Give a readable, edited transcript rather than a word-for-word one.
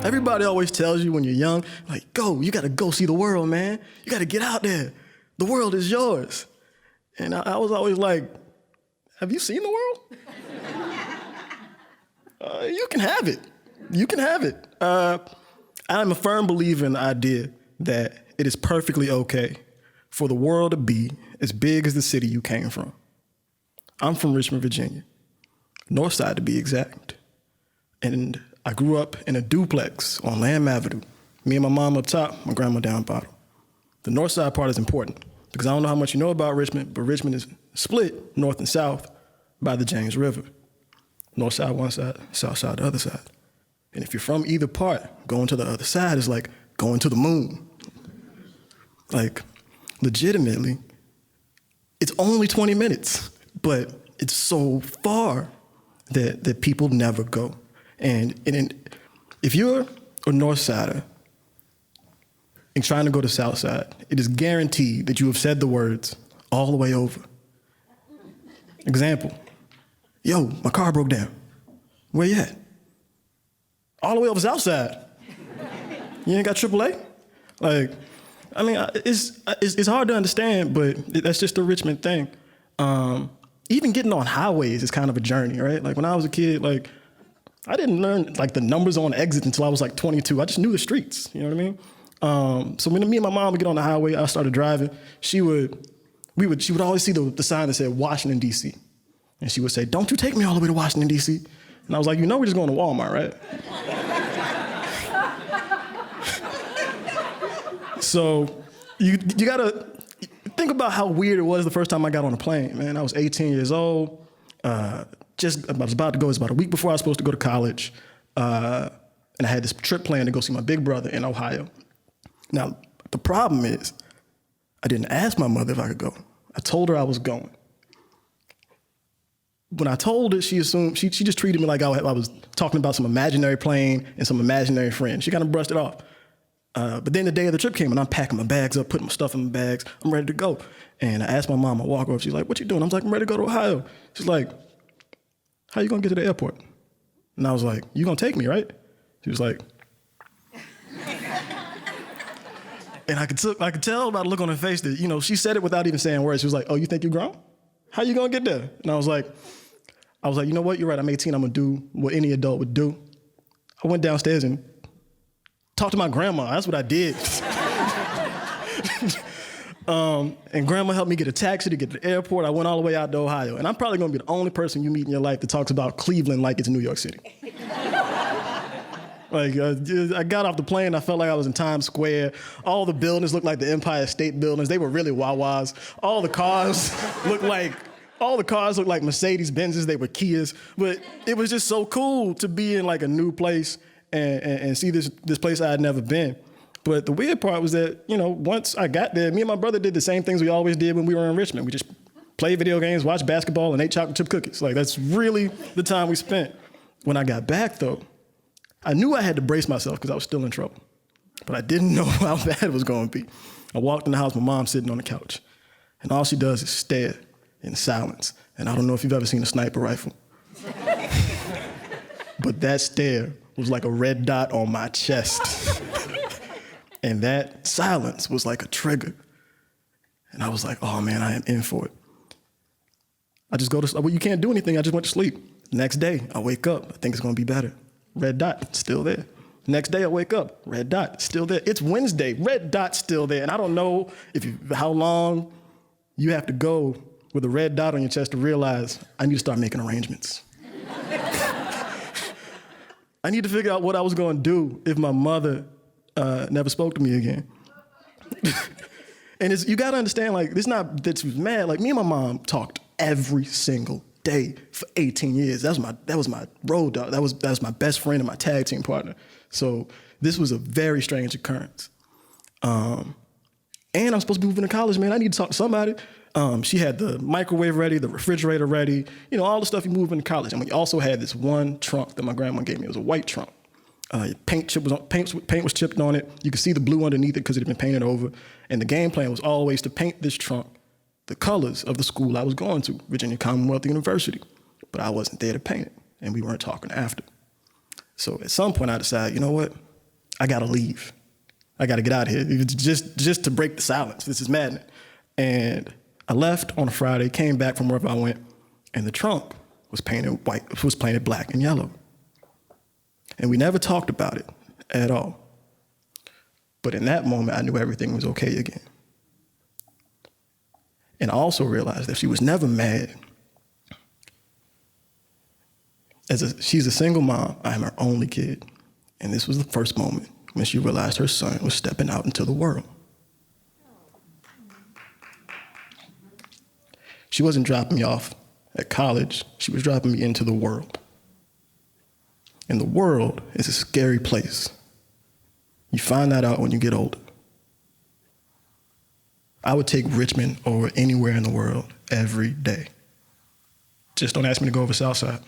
Everybody always tells you when you're young, like, you gotta go see the world, man. You gotta get out there. The world is yours. And I was always like, have you seen the world? You can have it. You can have it. I'm a firm believer in the idea that it is perfectly okay for the world to be as big as the city you came from. I'm from Richmond, Virginia, North Side to be exact. And I grew up in a duplex on Lamb Avenue. Me and my mom up top, my grandma down bottom. The North Side part is important because I don't know how much you know about Richmond, but Richmond is split north and south by the James River. North side one side, south side the other side. And if you're from either part, going to the other side is like going to the moon. Like, legitimately, it's only 20 minutes, but it's so far that people never go. And if you're a North Sider and trying to go to South Side, it is guaranteed that you have said the words all the way over. Example, yo, my car broke down. Where you at? All the way over South Side. You ain't got AAA? Like, I mean, it's hard to understand, but that's just a Richmond thing. Even getting on highways is kind of a journey, right? Like when I was a kid, like I didn't learn like the numbers on exits until I was like 22. I just knew the streets, you know what I mean? So when me and my mom would get on the highway, I started driving, she would always see the sign that said Washington, D.C. And she would say, don't you take me all the way to Washington, D.C. And I was like, we're just going to Walmart, right? So you gotta think about how weird it was the first time I got on a plane, man. I was 18 years old. I was about to go. It was about a week before I was supposed to go to college. And I had this trip planned to go see my big brother in Ohio. Now, the problem is I didn't ask my mother if I could go. I told her I was going. When I told her, she assumed, she just treated me like I was talking about some imaginary plane and some imaginary friend. She kind of brushed it off. But then the day of the trip came and I'm packing my bags up, putting my stuff in my bags. I'm ready to go. And I asked my mom, I walk over, she's like, what you doing? I was like, I'm ready to go to Ohio. She's like, how you gonna get to the airport? And I was like, you gonna take me, right? She was like, and I could tell by the look on her face that, she said it without even saying words. She was like, oh, you think you're grown? How you gonna get there? And I was like, you know what? You're right. I'm 18. I'm gonna do what any adult would do. I went downstairs and talked to my grandma. That's what I did. And grandma helped me get a taxi to get to the airport. I went all the way out to Ohio. And I'm probably gonna be the only person you meet in your life that talks about Cleveland like it's New York City. Like, I got off the plane, I felt like I was in Times Square. All the buildings looked like the Empire State Buildings. They were really Wawas. All the cars looked like Mercedes-Benzes. They were Kias. But it was just so cool to be in like a new place and see this place I had never been. But the weird part was that, once I got there, me and my brother did the same things we always did when we were in Richmond. We just played video games, watched basketball, and ate chocolate chip cookies. Like, that's really the time we spent. When I got back, though, I knew I had to brace myself because I was still in trouble. But I didn't know how bad it was going to be. I walked in the house, my mom's sitting on the couch. And all she does is stare in silence. And I don't know if you've ever seen a sniper rifle. But that stare was like a red dot on my chest. And that silence was like a trigger. And I was like, oh man, I am in for it. I just you can't do anything, I just went to sleep. Next day, I wake up, I think it's gonna be better. Red dot, still there. Next day I wake up, red dot, still there. It's Wednesday, red dot, still there. And I don't know how long you have to go with a red dot on your chest to realize I need to start making arrangements. I need to figure out what I was gonna do if my mother never spoke to me again. And you gotta understand, like, it's not that she was mad. Like, me and my mom talked every single day for 18 years. That was my road dog. That was my best friend and my tag team partner. So this was a very strange occurrence. And I'm supposed to be moving to college, man. I need to talk to somebody. She had the microwave ready, the refrigerator ready, all the stuff you move into college. And we also had this one trunk that my grandma gave me. It was a white trunk. Paint was chipped on it. You could see the blue underneath it because it had been painted over. And the game plan was always to paint this trunk the colors of the school I was going to, Virginia Commonwealth University. But I wasn't there to paint it, and we weren't talking after. So at some point I decided, you know what? I gotta leave. I gotta get out of here. It's just to break the silence. This is maddening. And I left on a Friday, came back from wherever I went, and the trunk was painted white, was painted black and yellow. And we never talked about it at all. But in that moment, I knew everything was okay again. And I also realized that she was never mad. She's a single mom. I am her only kid. And this was the first moment when she realized her son was stepping out into the world. She wasn't dropping me off at college. She was dropping me into the world. And the world is a scary place. You find that out when you get older. I would take Richmond over anywhere in the world every day. Just don't ask me to go over Southside.